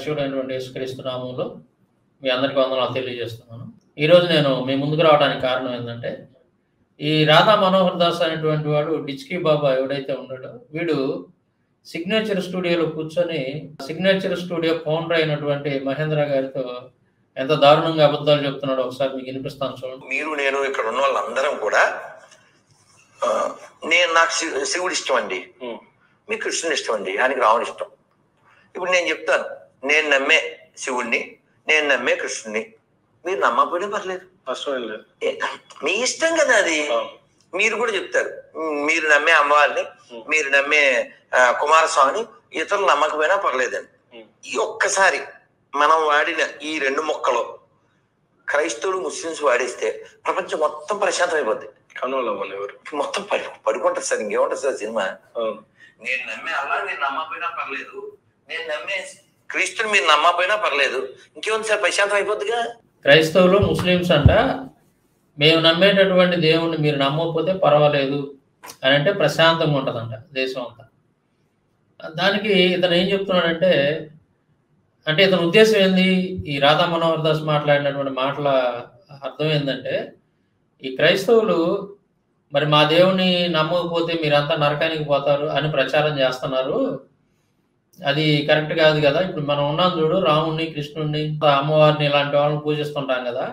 రక్షకుడైనటువంటి యేసుక్రీస్తు నామములో మీ అందరికీ వందనాలు తెలియజేస్తున్నాను. ఈరోజు నేను మీ ముందుకు రావడానికి కారణం ఏంటంటే, ఈ రాధా మనోహర్ దాస్ అనేటువంటి వాడు డిచ్కీ బాబా ఎవడైతే ఉన్నాడో వీడు సిగ్నేచర్ స్టూడియోలో కూర్చొని సిగ్నేచర్ స్టూడియో ఫౌండర్ అయినటువంటి మహేంద్ర గారితో ఎంత దారుణంగా అబద్ధాలు చెప్తున్నాడో ఒకసారి మీకు వినిపిస్తాను చూడండి. మీరు నేను ఇక్కడ ఉన్న వాళ్ళందరం కూడా నాకు శివుడు ఇష్టం అండి, మీకు కృష్ణుని ఇష్టం అండి, ఆయనకి రావణ ఇష్టం. ఇప్పుడు నేను చెప్తాను, నేను నమ్మే శివుణ్ణి, నేను నమ్మే కృష్ణుని, మీరు నమ్మకపోయినా పర్లేదు, మీ ఇష్టం కదా అది. మీరు కూడా చెప్తారు, మీరు నమ్మే అమ్మవారిని, మీరు నమ్మే కుమారస్వామిని, ఇతరులు నమ్మకపోయినా పర్లేదండి. ఈ ఒక్కసారి మనం వాడిన ఈ 2 మొక్కలు క్రైస్తవులు ముస్లిమ్స్ వాడిస్తే ప్రపంచం మొత్తం ప్రశాంతం అయిపోద్ది. మొత్తం పడుకుంటారు సార్, ఇంకేముంటుంది సార్ సినిమా. నేను నమ్మే అల్లా మీరు నమ్మకపోయినా పర్లేదు, నేను నమ్మే క్రీస్తుని మీరు నమ్మకపోయినా పర్లేదు, ఇంకేముంది సార్, ప్రశాంతం అయిపోద్దిగా. క్రైస్తవులు ముస్లిమ్స్ అంట మేము నమ్మేటటువంటి దేవుణ్ణి మీరు నమ్మకపోతే పర్వాలేదు అని అంటే ప్రశాంతంగా ఉంటుందంట దేశం అంతా. దానికి ఇతను ఏం చెప్తున్నాడంటే, అంటే ఇతని ఉద్దేశం ఏంది, ఈ రాధా మనోహర్ దాస్ మాట్లాడినటువంటి మాటల అర్థం ఏంటంటే, ఈ క్రైస్తవులు మరి మా దేవుని నమ్మకపోతే మీరంతా నరకానికి పోతారు అని ప్రచారం చేస్తున్నారు, అది కరెక్ట్ కాదు కదా. ఇప్పుడు మనం ఉన్నాం చూడు, రాముణ్ణి, కృష్ణుణ్ణి, అమ్మవారిని ఇలాంటి వాళ్ళని పూజిస్తుంటాం కదా,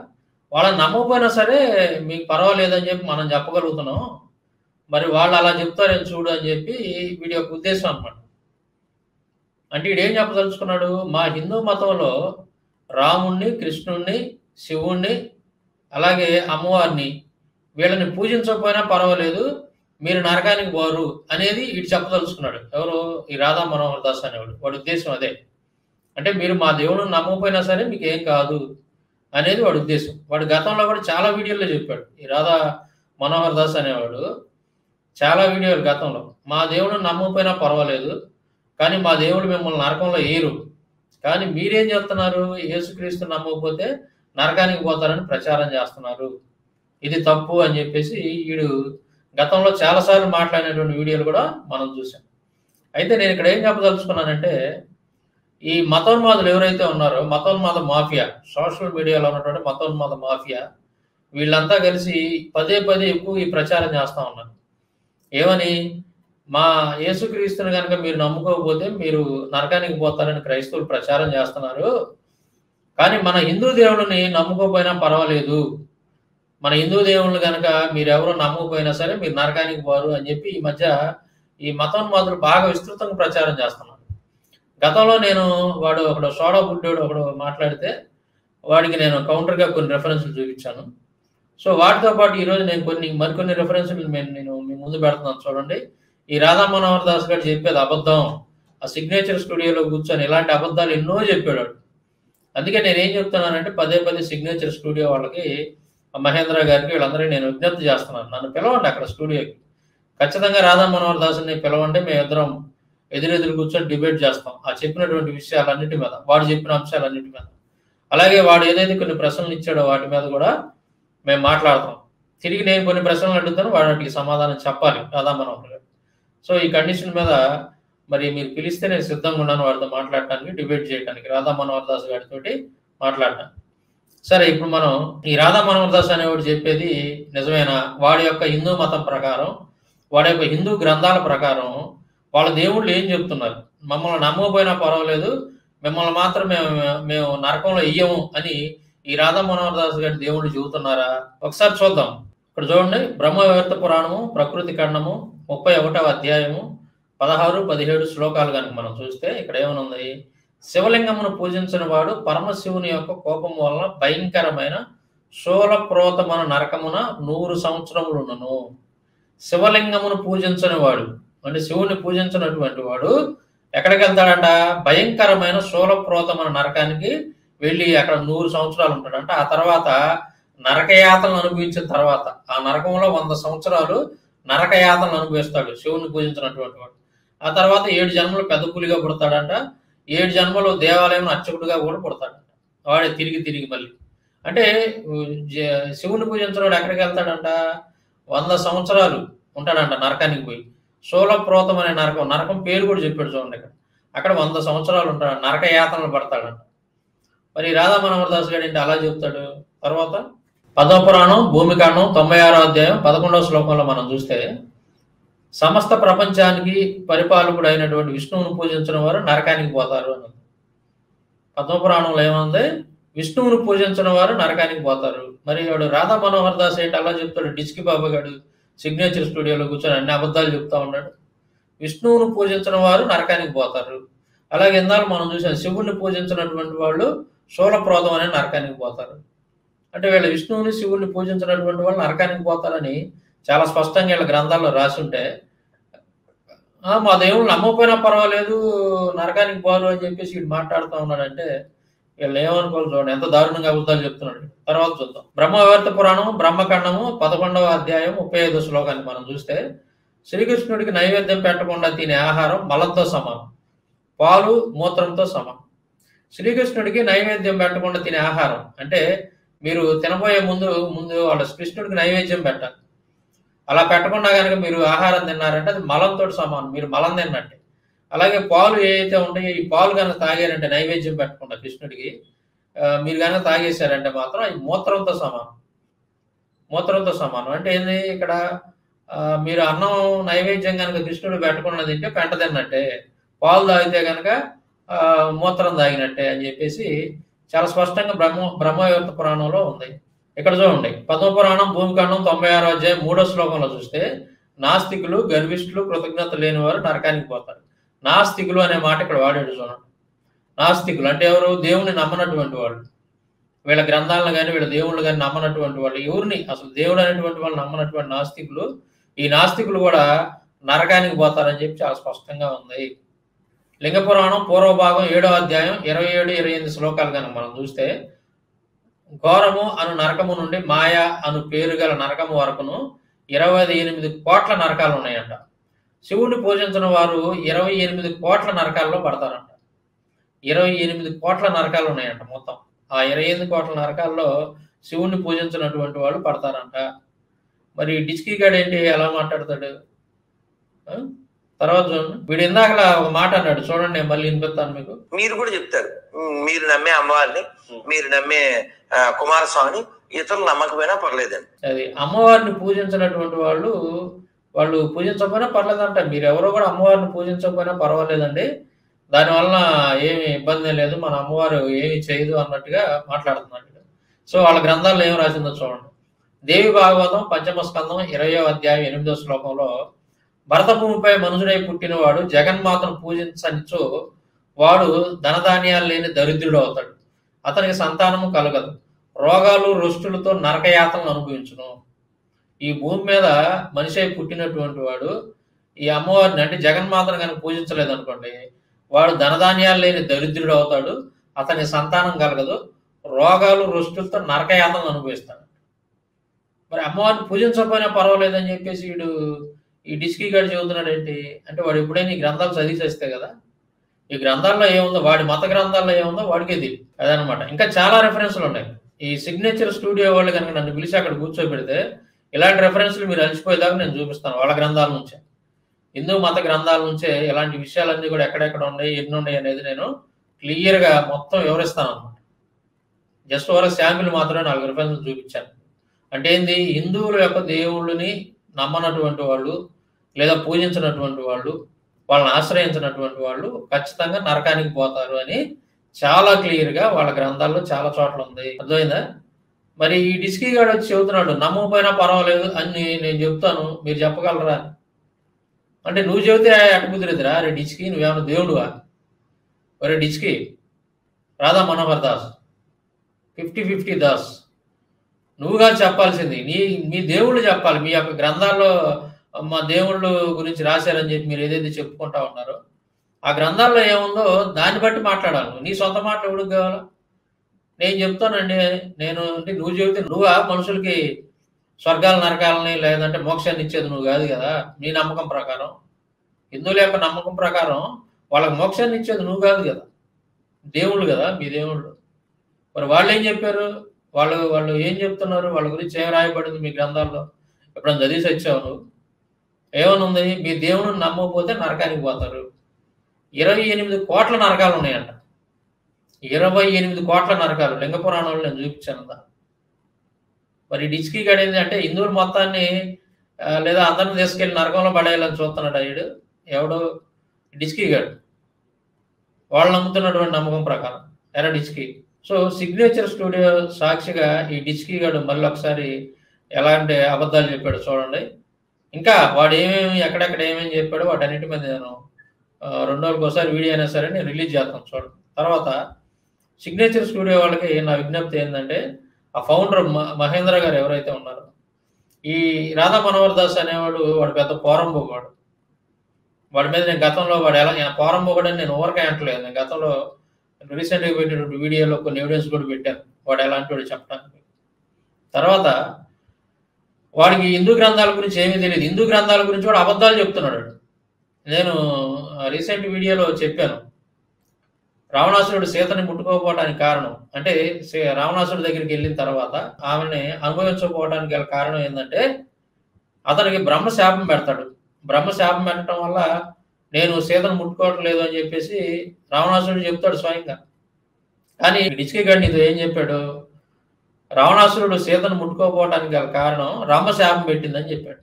వాళ్ళని నమ్మకపోయినా సరే మీకు పర్వాలేదని చెప్పి మనం చెప్పగలుగుతున్నాం, మరి వాళ్ళు అలా చెప్తారేం చూడు అని చెప్పి వీడి యొక్క ఉద్దేశం అనమాట. అంటే వీడేం చెప్పదలుచుకున్నాడు, మా హిందూ మతంలో రాముణ్ణి, కృష్ణుణ్ణి, శివుణ్ణి, అలాగే అమ్మవారిని వీళ్ళని పూజించకపోయినా పర్వాలేదు, మీరు నరకానికి పోరు అనేది వీడు చెప్పదలుచుకున్నాడు. ఎవరు, ఈ రాధా మనోహర్ దాస్ అనేవాడు. వాడి ఉద్దేశం అదే. అంటే మీరు మా దేవుడిని నమ్మకపోయినా సరే మీకు ఏం కాదు అనేది వాడి ఉద్దేశం. వాడు గతంలో కూడా చాలా వీడియోల్లో చెప్పాడు. ఈ రాధా మనోహర్ దాస్ అనేవాడు చాలా వీడియోలు గతంలో, మా దేవుడిని నమ్మకపోయినా పర్వాలేదు, కానీ మా దేవుడు మిమ్మల్ని నరకంలో ఏరు, కానీ మీరేం చేస్తున్నారు, యేసుక్రీస్తు నమ్మకపోతే నరకానికి పోతారని ప్రచారం చేస్తున్నారు, ఇది తప్పు అని చెప్పేసి వీడు గతంలో చాలాసార్లు మాట్లాడినటువంటి వీడియోలు కూడా మనం చూసాం. అయితే నేను ఇక్కడ ఏం చెప్పదలుచుకున్నానంటే, ఈ మతోన్మాదులు ఎవరైతే ఉన్నారో, మతోన్మాద మాఫియా, సోషల్ మీడియాలో ఉన్నటువంటి మతోన్మాద మాఫియా, వీళ్ళంతా కలిసి పదే ఎక్కువ ఈ ప్రచారం చేస్తూ ఉన్నారు. ఏమని, మా యేసుక్రీస్తుని కనుక మీరు నమ్ముకోకపోతే మీరు నరకానికి పోతారని క్రైస్తవులు ప్రచారం చేస్తున్నారు, కానీ మన హిందూ దేవుడిని నమ్ముకోకపోయినా పర్వాలేదు, మన హిందూ దేవుళ్ళు కనుక మీరెవరో నమ్మకపోయినా సరే మీరు నరకానికి పోరు అని చెప్పి ఈ మధ్య ఈ మతోన్మాదులు బాగా విస్తృతంగా ప్రచారం చేస్తున్నారు. గతంలో నేను వాడు ఒకడు సోడా బుడ్డోడు ఒకడు మాట్లాడితే వాడికి నేను కౌంటర్గా కొన్ని రెఫరెన్స్లు చూపించాను. సో వాటితో పాటు ఈరోజు నేను మరికొన్ని రెఫరెన్స్లు నేను మీ ముందు పెడుతున్నాను చూడండి. ఈ రాధా మనోహర్ దాస్ గారు చెప్పేది అబద్ధం, ఆ సిగ్నేచర్ స్టూడియోలో కూర్చొని ఇలాంటి అబద్ధాలు ఎన్నో చెప్పాడు. అందుకే నేను ఏం చెప్తున్నానంటే, పదే సిగ్నేచర్ స్టూడియో వాళ్ళకి, మహేంద్ర గారికి, వీళ్ళందరికీ నేను విజ్ఞప్తి చేస్తున్నాను, నన్ను పిలవండి అక్కడ స్టూడియోకి. ఖచ్చితంగా రాధా మనోహర్ దాస్ని పిలవండి, మేమిద్దరం ఎదురెదురు కూర్చొని డిబేట్ చేస్తాం ఆ చెప్పినటువంటి విషయాలన్నిటి మీద, వాడు చెప్పిన అంశాలన్నిటి మీద. అలాగే వాడు ఏదైతే కొన్ని ప్రశ్నలు ఇచ్చాడో వాటి మీద కూడా మేము మాట్లాడతాం. తిరిగి నేను కొన్ని ప్రశ్నలు అడుగుతాను, వాటికి సమాధానం చెప్పాలి రాధా మనోహర్ గారు. సో ఈ కండిషన్ మీద మరి మీరు పిలిస్తే నేను సిద్ధంగా ఉన్నాను వాడితో మాట్లాడటానికి, డిబేట్ చేయడానికి, రాధా మనోహర్ దాస్ గారితో మాట్లాడటానికి. సరే, ఇప్పుడు మనం ఈ రాధా మనోహర్ దాస్ అనేవాడు చెప్పేది నిజమేనా, వాడి యొక్క హిందూ మతం ప్రకారం, వాడి యొక్క హిందూ గ్రంథాల ప్రకారం వాళ్ళ దేవుళ్ళు ఏం చెప్తున్నారు, మమ్మల్ని నమ్మకపోయినా పర్వాలేదు, మిమ్మల్ని మాత్రం మేము నరకంలో ఇయ్యము అని ఈ రాధా మనోహర్ దాస్ గారి దేవుళ్ళు చెబుతున్నారా? ఒకసారి చూద్దాం. ఇక్కడ చూడండి, బ్రహ్మవేత్త పురాణము ప్రకృతి ఖండము 31వ అధ్యాయము 16-17 శ్లోకాలు కనుక మనం చూస్తే ఇక్కడ ఏమనుంది, శివలింగమును పూజించిన వాడు పరమశివుని యొక్క కోపం వలన భయంకరమైన శూలప్రోతమైన నరకమున 100 సంవత్సరములును. శివలింగమును పూజించని వాడు అంటే శివుని పూజించినటువంటి వాడు ఎక్కడికి వెళ్తాడంట, భయంకరమైన శూలప్రోతమైన నరకానికి వెళ్ళి అక్కడ 100 సంవత్సరాలు ఉంటాడంట. ఆ తర్వాత నరకయాతలను అనుభవించిన తర్వాత ఆ నరకంలో 100 సంవత్సరాలు నరకయాతలను అనుభవిస్తాడు శివుని పూజించినటువంటి వాడు. ఆ తర్వాత 7 జన్మలు పెద్ద పులిగా పుడతాడంట, 7 జన్మలు దేవాలయం అర్చకుడిగా కూడా పుడతాడంట. వాడే తిరిగి మళ్ళీ అంటే శివుని పూజించినవాడు ఎక్కడికి వెళ్తాడంట, 100 సంవత్సరాలు ఉంటాడంట నరకానికి పోయి. శూలప్రోతం అనే నరకం పేరు కూడా చెప్పాడు చూడండి ఇక్కడ. అక్కడ 100 సంవత్సరాలు ఉంటాడు, నరక యాతనలు పడతాడంట. మరి రాధా మనోహర్ దాస్ గారు ఏంటి అలా చెప్తాడు? తర్వాత పద్మపురాణం భూమికాండం 96వ అధ్యాయం 11వ శ్లోకంలో మనం చూస్తే, సమస్త ప్రపంచానికి పరిపాలకుడు అయినటువంటి విష్ణువును పూజించిన వారు నరకానికి పోతారు అని. పద్మపురాణంలో ఏముంది? విష్ణువును పూజించిన వారు నరకానికి పోతారు. మరి వాడు రాధా మనోహర్ దాస్ ఏంటి అలా చెప్తాడు? డిచ్కి బాబా గారు సిగ్నేచర్ స్టూడియోలో కూర్చొని అన్ని అబద్ధాలు చెప్తా ఉన్నాడు. విష్ణువును పూజించిన వారు నరకానికి పోతారు. అలాగే ఇందాక మనం చూసాం, శివుణ్ణి పూజించినటువంటి వాళ్ళు శూలప్రోధం అనే నరకానికి పోతారు. అంటే వీళ్ళ విష్ణువుని శివుణ్ణి పూజించినటువంటి వాళ్ళు నరకానికి పోతారని చాలా స్పష్టంగా వీళ్ళ గ్రంథాల్లో రాసి ఉంటే, మా దేవుళ్ళు నమ్మకపోయినా పర్వాలేదు నరకానికి పోరు అని చెప్పేసి వీడు మాట్లాడుతూ ఉన్నాడంటే వీళ్ళు ఏమనుకోవాలి చూడండి, ఎంత దారుణంగా అబద్ధాలు చెప్తున్నాడు. తర్వాత చూద్దాం. బ్రహ్మవర్త పురాణం బ్రహ్మఖండము 11వ అధ్యాయం 35వ శ్లోకాన్ని మనం చూస్తే, శ్రీకృష్ణుడికి నైవేద్యం పెట్టకుండా తినే ఆహారం మలంతో సమానం, పాలు మూత్రంతో సమానం. శ్రీకృష్ణుడికి నైవేద్యం పెట్టకుండా తినే ఆహారం అంటే మీరు తినబోయే ముందు వాళ్ళ కృష్ణుడికి నైవేద్యం పెట్టాలి. అలా పెట్టకుండా కనుక మీరు ఆహారం తిన్నారంటే అది మలంతో సమానం, మీరు మలం తిన్నట్టే. అలాగే పాలు ఏవైతే ఉంటాయో ఈ పాలు కనుక తాగారంటే నైవేద్యం పెట్టకుండా కృష్ణుడికి మీరు కనుక తాగేశారంటే మాత్రం అది మూత్రంతో సమానం. మూత్రంతో సమానం అంటే ఏంది? ఇక్కడ మీరు అన్నం నైవేద్యం కనుక కృష్ణుడు పెట్టకుండా తింటే పెంట తిన్నట్టే, పాలు తాగితే కనుక మూత్రం తాగినట్టే అని చెప్పేసి చాలా స్పష్టంగా బ్రహ్మవర్త పురాణంలో ఉంది. ఇక్కడ చూడండి, పద్మపురాణం భూమికాండం 96వ అధ్యాయం 3వ శ్లోకంలో చూస్తే, నాస్తికులు గర్విష్ఠులు కృతజ్ఞత లేని వారు నరకానికి పోతారు. నాస్తికులు అనే మాట ఇక్కడ వాడాడు చూడండి. నాస్తికులు అంటే ఎవరు? దేవుణ్ణి నమ్మనటువంటి వాళ్ళు, వీళ్ళ గ్రంథాలను కానీ వీళ్ళ దేవుళ్ళు కానీ నమ్మనటువంటి వాళ్ళు, ఎవరిని అసలు దేవుడు అనేటువంటి వాళ్ళు నమ్మనటువంటి నాస్తికులు, ఈ నాస్తికులు కూడా నరకానికి పోతారని చెప్పి చాలా స్పష్టంగా ఉంది. లింగపురాణం పూర్వభాగం 7వ అధ్యాయం 27-28 శ్లోకాలు కనుక మనం చూస్తే, ఘోరము అను నరకము నుండి మాయ అను పేరు గల నరకము వరకును 28 కోట్ల నరకాలు ఉన్నాయంట. శివుడిని పూజించిన వారు 28 కోట్ల నరకాల్లో పడతారంట. 28 కోట్ల నరకాలు ఉన్నాయంట మొత్తం. ఆ 28 కోట్ల నరకాల్లో శివుణ్ణి పూజించినటువంటి వాళ్ళు పడతారంట. మరి డిచ్కీ గాడు ఏంటి ఎలా మాట్లాడతాడు? తర్వాత చూడండి, వీడు ఇందాకలా ఒక మాట అన్నాడు చూడండి, నేను మళ్ళీ వినిపిస్తాను మీకు. మీరు కూడా చెప్తారు, మీరు నమ్మే అమ్మవారిని, మీరు నమ్మే కుమారస్వామిని ఇతరులు నమ్మకపోయినా పర్లేదండి. అది అమ్మవారిని పూజించినటువంటి వాళ్ళు పూజించకపోయినా పర్లేదంట. మీరు ఎవరో కూడా అమ్మవారిని పూజించకపోయినా పర్వాలేదండి, దానివల్ల ఏమి ఇబ్బంది లేదు, మన అమ్మవారు ఏమి చేయదు అన్నట్టుగా మాట్లాడుతున్నాడు. సో వాళ్ళ గ్రంథాల్లో ఏం రాసిందో చూడండి. దేవి భాగవతం 5వ స్కందం 20వ అధ్యాయం 8వ శ్లోకంలో, భరత భూమిపై మనుషుడై పుట్టినవాడు జగన్మాతను పూజించనిచో వాడు ధనధాన్యాలు లేని దరిద్రుడు అవుతాడు, అతనికి సంతానము కలగదు, రోగాలు రుష్టులతో నరకయాతనలు అనుభవించును. ఈ భూమి మీద మనిషి అయి పుట్టినటువంటి వాడు ఈ అమ్మవారిని అంటే జగన్మాతను కనుక పూజించలేదు అనుకోండి, వాడు ధనధాన్యాలు లేని దరిద్రుడు అవుతాడు, అతని సంతానం కలగదు, రోగాలు రుష్టులతో నరకయాతనలు అనుభవిస్తాడు. మరి అమ్మవారిని పూజించకపోయినా పర్వాలేదని చెప్పేసి వీడు ఈ డిస్కీ గారు చెబుతున్నాడు ఏంటి అంటే, వాడు ఎప్పుడైనా ఈ గ్రంథాలు చదివేస్తే కదా, ఈ గ్రంథాల్లో ఏముందో వాడి మత గ్రంథాల్లో ఏముందో వాడికే తెలియదు అదనమాట. ఇంకా చాలా రెఫరెన్స్లు ఉన్నాయి. ఈ సిగ్నేచర్ స్టూడియో వాళ్ళు కనుక నన్ను పిలిచి అక్కడ కూర్చోబెడితే ఇలాంటి రెఫరెన్స్లు మీరు అలసిపోయేదాకా నేను చూపిస్తాను. వాళ్ళ గ్రంథాల నుంచే, హిందూ మత గ్రంథాల నుంచే ఇలాంటి విషయాలన్నీ కూడా ఎక్కడెక్కడ ఉన్నాయి, ఎన్ని ఉన్నాయి అనేది నేను క్లియర్గా మొత్తం వివరిస్తాను అనమాట. జస్ట్ ఒక శాంపిల్ మాత్రమే 4 రెఫరెన్స్లు చూపించాను. అంటే ఏంది, హిందువుల యొక్క దేవుళ్ళని నమ్మనటువంటి వాళ్ళు లేదా పూజించినటువంటి వాళ్ళు, వాళ్ళని ఆశ్రయించినటువంటి వాళ్ళు ఖచ్చితంగా నరకానికి పోతారు అని చాలా క్లియర్గా వాళ్ళ గ్రంథాల్లో చాలా చోట్ల ఉంది. అర్థమైందా? మరి ఈ డిస్కీ గాడు వచ్చి చెబుతున్నాడు నమ్మకపోయినా పర్వాలేదు అని నేను చెప్తాను, మీరు చెప్పగలరా అంటే, నువ్వు చెబితే అటు కుదిరేదిరా రే డిస్కీ, నువ్వేమన్నా దేవుడువా? ఒరే డిస్కీ, రాధా మనోహర్ దాస్ 50-50 దాస్, నువ్వుగా చెప్పాల్సింది మీ దేవుళ్ళు చెప్పాలి. మీ యొక్క గ్రంథాల్లో మా దేవుళ్ళు గురించి రాశారని చెప్పి మీరు ఏదైతే చెప్పుకుంటా ఉన్నారో ఆ గ్రంథాల్లో ఏముందో దాన్ని బట్టి మాట్లాడాలి. నీ సొంత మాట ఎవరికి కావాలా? నేను చెప్తానండి, నేను అంటే నువ్వు చెబితే నువ్వా మనుషులకి స్వర్గాల నరకాలని లేదంటే మోక్షాన్ని ఇచ్చేది నువ్వు కాదు కదా. నీ నమ్మకం ప్రకారం, హిందువుల యొక్క నమ్మకం ప్రకారం వాళ్ళకి మోక్షాన్ని ఇచ్చేది నువ్వు కాదు కదా, దేవుళ్ళు కదా మీ దేవుళ్ళు. మరి వాళ్ళు ఏం చెప్పారు? వాళ్ళు ఏం చెప్తున్నారు? వాళ్ళ గురించి ఏం రాయబడింది మీ గ్రంథాల్లో? ఎప్పుడైనా చదివి వచ్చావు నువ్వు? ఏమనుంది? మీ దేవుడిని నమ్మకపోతే నరకానికి పోతారు, 28 కోట్ల నరకాలు ఉన్నాయంట. 28 కోట్ల నరకాలు లింగ పురాణంలో నేను చూపించాను. మరి డిచ్కి గడేంది అంటే హిందువులు మొత్తాన్ని లేదా అందరిని తీసుకెళ్ళి నరకంలో పడేయాలని చూస్తున్నాడు వీడు ఎవడు డిచ్కి గాడు. వాళ్ళు నమ్ముతున్నటువంటి నమ్మకం ప్రకారం ఎరా డిచ్కి. సో సిగ్నేచర్ స్టూడియో సాక్షిగా ఈ డిచ్కి గాడు మళ్ళీ ఒకసారి ఎలాంటి అబద్ధాలు చెప్పాడు చూడండి. ఇంకా వాడు ఏమేమి ఎక్కడెక్కడ ఏమేమి చెప్పాడో వాటన్నిటి మీద నేను 2 రోజులకు ఒకసారి వీడియో అయినా సరే నేను రిలీజ్ చేస్తాను చూడండి. తర్వాత సిగ్నేచర్ స్టూడియో వాళ్ళకి నా విజ్ఞప్తి ఏంటంటే ఆ ఫౌండర్ మహేంద్ర గారు ఎవరైతే ఉన్నారో ఈ రాధా మనోహర్ దాస్ అనేవాడు వాడు పెద్ద పోరంబోగాడు. వాడి మీద నేను గతంలో వాడు ఎలా పోరంబోగాడని నేను ఊరకే అంటలేదు. నేను గతంలో రీసెంట్గా పెట్టినటువంటి వీడియోలో కొన్ని ఎవిడెన్స్ కూడా పెట్టాను వాడు ఎలాంటి వాడు చెప్పడానికి. తర్వాత వాడికి హిందూ గ్రంథాల గురించి ఏమీ తెలియదు. హిందూ గ్రంథాల గురించి వాడు అబద్ధాలు చెప్తున్నాడు. నేను రీసెంట్ వీడియోలో చెప్పాను రావణాసురుడు సీతని ముట్టుకోకపోవడానికి కారణం అంటే రావణాసురుడి దగ్గరికి వెళ్ళిన తర్వాత ఆమెని అనుభవించకపోవడానికి గల కారణం ఏంటంటే అతనికి బ్రహ్మశాపం పెడతాడు. బ్రహ్మశాపం పెట్టడం వల్ల నేను సీతను ముట్టుకోవట్లేదు అని చెప్పేసి రావణాసురుడు చెప్తాడు స్వయంగా. కానీ డిచ్కి గాడు నీతో ఏం చెప్పాడు, రావణాసురుడు సీతను ముట్టుకోకపోవడానికి గల కారణం రామశాపం పెట్టిందని చెప్పాడు.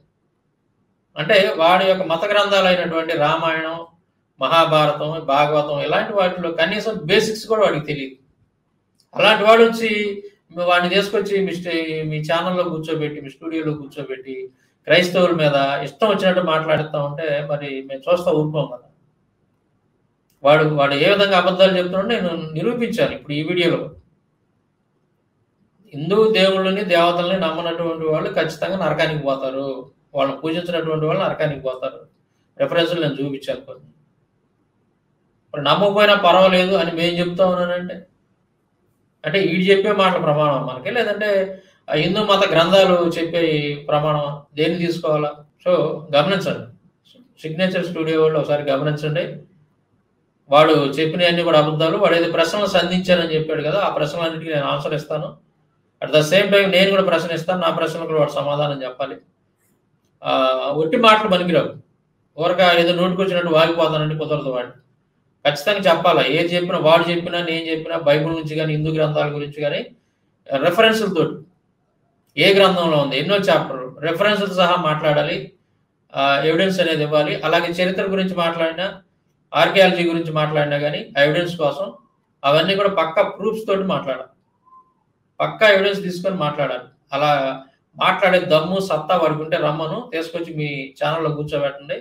అంటే వాడి యొక్క మత గ్రంథాలు అయినటువంటి రామాయణం, మహాభారతం, భాగవతం ఇలాంటి వాటిలో కనీసం బేసిక్స్ కూడా వాడికి తెలియదు. అలాంటి వాడు వచ్చి వాడిని తీసుకొచ్చి మీ ఛానల్లో కూర్చోబెట్టి మీ స్టూడియోలో కూర్చోబెట్టి క్రైస్తవుల మీద ఇష్టం వచ్చినట్టు మాట్లాడుతూ ఉంటే మరి మేము చూస్తా ఊరుకోం కదా. వాడు ఏ విధంగా అబద్ధాలు చెప్తున్నాడో నేను నిరూపించాను ఇప్పుడు ఈ వీడియోలో. హిందూ దేవుళ్ళని దేవతల్ని నమ్మనటువంటి వాళ్ళు ఖచ్చితంగా నరకానికి పోతారు, వాళ్ళని పూజించినటువంటి వాళ్ళు నరకానికి పోతారు. రెఫరెన్స్లు నేను చూపించాను కొన్ని. మరి నమ్మకపోయినా పర్వాలేదు అని మేము చెప్తా ఉన్నానంటే అంటే వీడు చెప్పే మాటల ప్రమాణం మనకి, లేదంటే హిందూ మత గ్రంథాలు చెప్పే ప్రమాణం దేన్ని తీసుకోవాలా? సో గమనించండి, సిగ్నేచర్ స్టూడియో వాళ్ళు ఒకసారి గమనించండి. వాడు చెప్పినవన్నీ కూడా అబద్ధాలు. వాడు ఏదో ప్రశ్నలు సంధించానని చెప్పాడు కదా, ఆ ప్రశ్నలన్నిటికీ నేను ఆన్సర్ ఇస్తాను. అట్ ద సేమ్ టైం నేను కూడా ప్రశ్న ఇస్తాను, నా ప్రశ్నలకు కూడా వాడు సమాధానం చెప్పాలి. ఒట్టి మాటలు పనికిరావు. ఊరగా ఏదో నోటికొచ్చినట్టు వాగిపోతానండి, కుదరదు. వాడు ఖచ్చితంగా చెప్పాలా. ఏది చెప్పినా వాడు చెప్పినా నేను చెప్పినా బైబిల్ నుంచి కానీ హిందూ గ్రంథాల గురించి కానీ రెఫరెన్స్లతో ఏ గ్రంథంలో ఉంది ఎన్నో చాప్టర్ రెఫరెన్స్లు సహా మాట్లాడాలి, ఎవిడెన్స్ అనేది ఇవ్వాలి. అలాగే చరిత్ర గురించి మాట్లాడినా ఆర్కియాలజీ గురించి మాట్లాడినా కానీ ఎవిడెన్స్ కోసం అవన్నీ కూడా పక్కా ప్రూఫ్స్ తోటి మాట్లాడాలి, పక్కా ఎవిడెన్స్ తీసుకొని మాట్లాడాలి. అలా మాట్లాడే దమ్ము సత్తా పడుకుంటే రమ్మను తీసుకొచ్చి మీ ఛానల్లో కూర్చోబెట్టండి,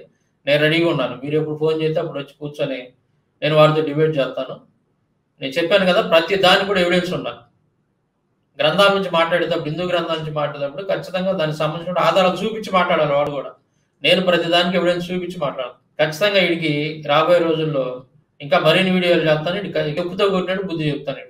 నేను రెడీగా ఉన్నాను. మీరు ఎప్పుడు ఫోన్ చేస్తే అప్పుడు వచ్చి కూర్చొని నేను వారితో డిబేట్ చేస్తాను. నేను చెప్పాను కదా, ప్రతి దానికి కూడా ఎవిడెన్స్ ఉండాలి. గ్రంథాల నుంచి మాట్లాడేటప్పుడు, హిందూ గ్రంథాల నుంచి మాట్లాడేటప్పుడు ఖచ్చితంగా దానికి సంబంధించిన ఆధారాలు చూపించి మాట్లాడాలి. వాడు కూడా నేను ప్రతి దానికి ఎవిడెన్స్ చూపించి మాట్లాడాలి. ఖచ్చితంగా వీడికి రాబోయే రోజుల్లో ఇంకా మరిన్ని వీడియోలు చేస్తాను. చెప్పుతో కొట్టినట్టు బుద్ధి చెప్తాను.